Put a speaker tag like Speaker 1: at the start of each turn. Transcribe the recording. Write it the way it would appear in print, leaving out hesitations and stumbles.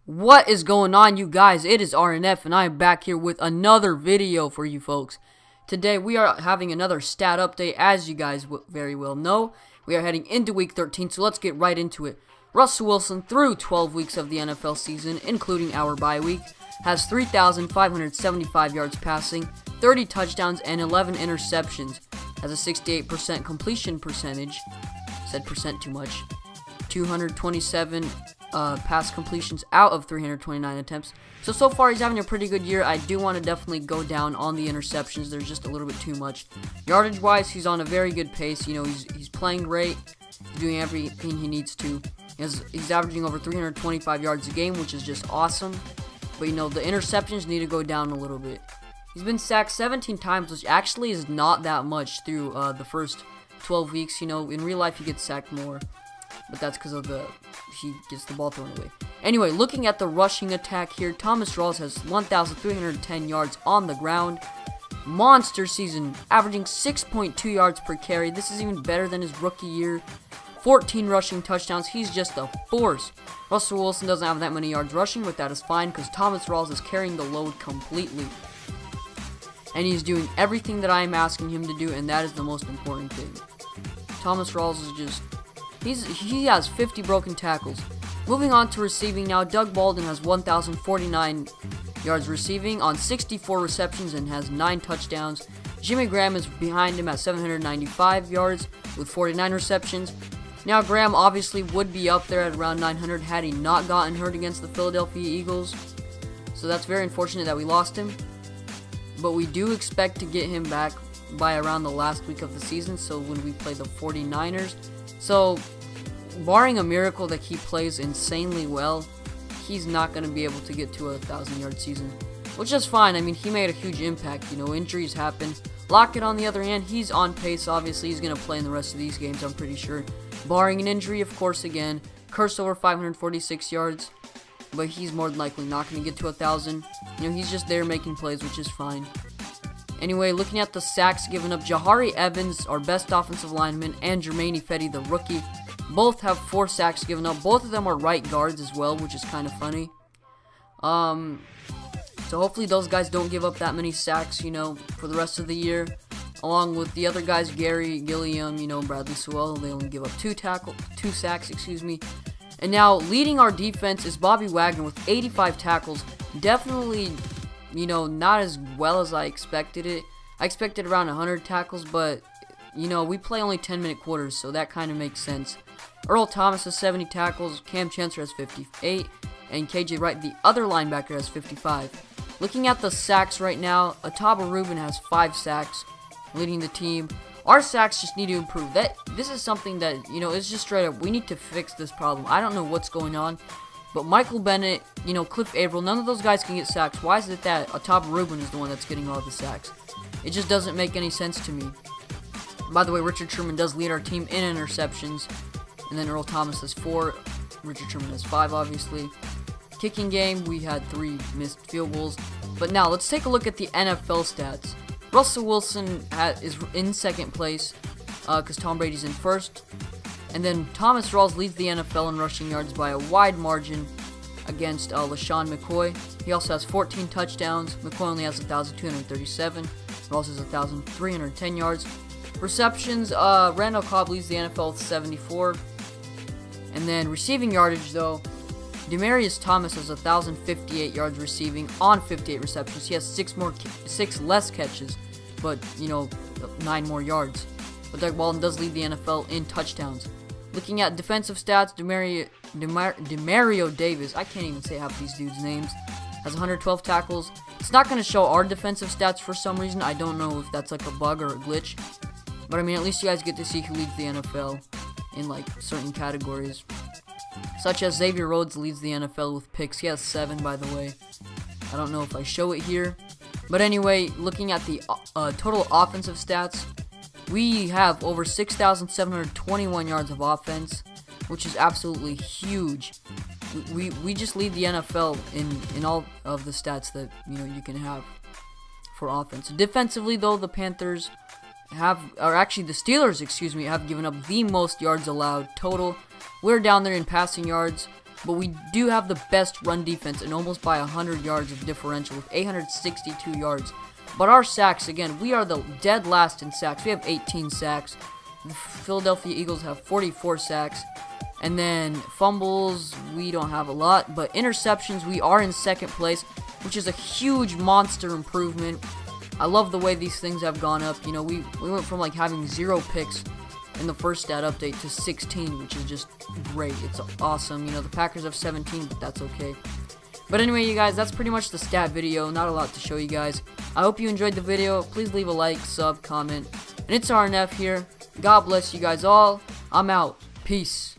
Speaker 1: What is going on, you guys? It is RNF, and I am back here with another video for you folks. Today, we are having another stat update. As you guys very well know, we are heading into Week 13, so let's get right into it. Russell Wilson, through 12 weeks of the NFL season, including our bye week, has 3,575 yards passing, 30 touchdowns, and 11 interceptions. Has a 68% completion percentage. Said percent too much. 227 pass completions out of 329 attempts. So far he's having a pretty good year. I do want to definitely go down on the interceptions. There's just a little bit too much. Yardage wise, he's on a very good pace. You know, he's playing great. He's doing everything he needs to. He's averaging over 325 yards a game, which is just awesome. But, you know, the interceptions need to go down a little bit. He's been sacked 17 times, which actually is not that much through the first 12 weeks. You know, in real life he gets sacked more. But that's because of he gets the ball thrown away. Anyway, looking at the rushing attack here, Thomas Rawls has 1,310 yards on the ground. Monster season, averaging 6.2 yards per carry. This is even better than his rookie year. 14 rushing touchdowns. He's just a force. Russell Wilson doesn't have that many yards rushing, but that is fine because Thomas Rawls is carrying the load completely. And he's doing everything that I am asking him to do, and that is the most important thing. Thomas Rawls is just... He has 50 broken tackles. Moving on to receiving now, Doug Baldwin has 1,049 yards receiving on 64 receptions and has 9 touchdowns. Jimmy Graham is behind him at 795 yards with 49 receptions. Now Graham obviously would be up there at around 900 had he not gotten hurt against the Philadelphia Eagles. So that's very unfortunate that we lost him. But we do expect to get him back by around the last week of the season, so when we play the 49ers. So, barring a miracle that he plays insanely well, he's not going to be able to get to a 1,000-yard season, which is fine. I mean, he made a huge impact. You know, injuries happen. Lockett, on the other hand, he's on pace. Obviously, he's going to play in the rest of these games, I'm pretty sure. Barring an injury, of course, again. Cursed over 546 yards, but he's more than likely not going to get to 1,000. You know, he's just there making plays, which is fine. Anyway, looking at the sacks given up, Jahari Evans, our best offensive lineman, and Jermaine Ifedi, the rookie, both have 4 sacks given up. Both of them are right guards as well, which is kind of funny. So hopefully those guys don't give up that many sacks, you know, for the rest of the year. Along with the other guys, Gary Gilliam, you know, Bradley Sewell, they only give up 2 sacks, And now, leading our defense is Bobby Wagner with 85 tackles. Definitely, you know, not as well as I expected it. I expected around 100 tackles, but, you know, we play only 10-minute quarters, so that kind of makes sense. Earl Thomas has 70 tackles, Cam Chancellor has 58, and KJ Wright, the other linebacker, has 55. Looking at the sacks right now, Ataba Rubin has 5 sacks, leading the team. Our sacks just need to improve. This is something that, you know, it's just straight up, we need to fix this problem. I don't know what's going on. But Michael Bennett, you know, Cliff Averill, none of those guys can get sacks. Why is it that Ataba Rubin is the one that's getting all the sacks? It just doesn't make any sense to me. By the way, Richard Sherman does lead our team in interceptions. And then Earl Thomas has 4. Richard Sherman has 5, obviously. Kicking game, we had 3 missed field goals. But now, let's take a look at the NFL stats. Russell Wilson is in 2nd place because Tom Brady's in 1st. And then Thomas Rawls leads the NFL in rushing yards by a wide margin against LaShawn McCoy. He also has 14 touchdowns. McCoy only has 1,237. Rawls has 1,310 yards. Receptions, Randall Cobb leads the NFL with 74. And then receiving yardage, though, Demaryius Thomas has 1,058 yards receiving on 58 receptions. He has 6 less catches, but, you know, 9 more yards. But Doug Baldwin does lead the NFL in touchdowns. Looking at defensive stats, Demario Davis, I can't even say half these dudes' names, has 112 tackles. It's not going to show our defensive stats for some reason. I don't know if that's like a bug or a glitch. But I mean, at least you guys get to see who leads the NFL in like certain categories. Such as Xavier Rhodes leads the NFL with picks. He has 7, by the way. I don't know if I show it here. But anyway, looking at the total offensive stats, we have over 6,721 yards of offense, which is absolutely huge. We just lead the NFL in all of the stats that, you know, you can have for offense. Defensively, though, the Steelers, have given up the most yards allowed total. We're down there in passing yards, but we do have the best run defense and almost by 100 yards of differential with 862 yards. But our sacks, again, we are the dead last in sacks. We have 18 sacks. The Philadelphia Eagles have 44 sacks. And then fumbles, we don't have a lot. But interceptions, we are in second place, which is a huge monster improvement. I love the way these things have gone up. You know, we went from like having 0 picks in the first stat update to 16, which is just great. It's awesome. You know, the Packers have 17, but that's okay. But anyway, you guys, that's pretty much the stat video. Not a lot to show you guys. I hope you enjoyed the video. Please leave a like, sub, comment. And it's RNF here. God bless you guys all. I'm out. Peace.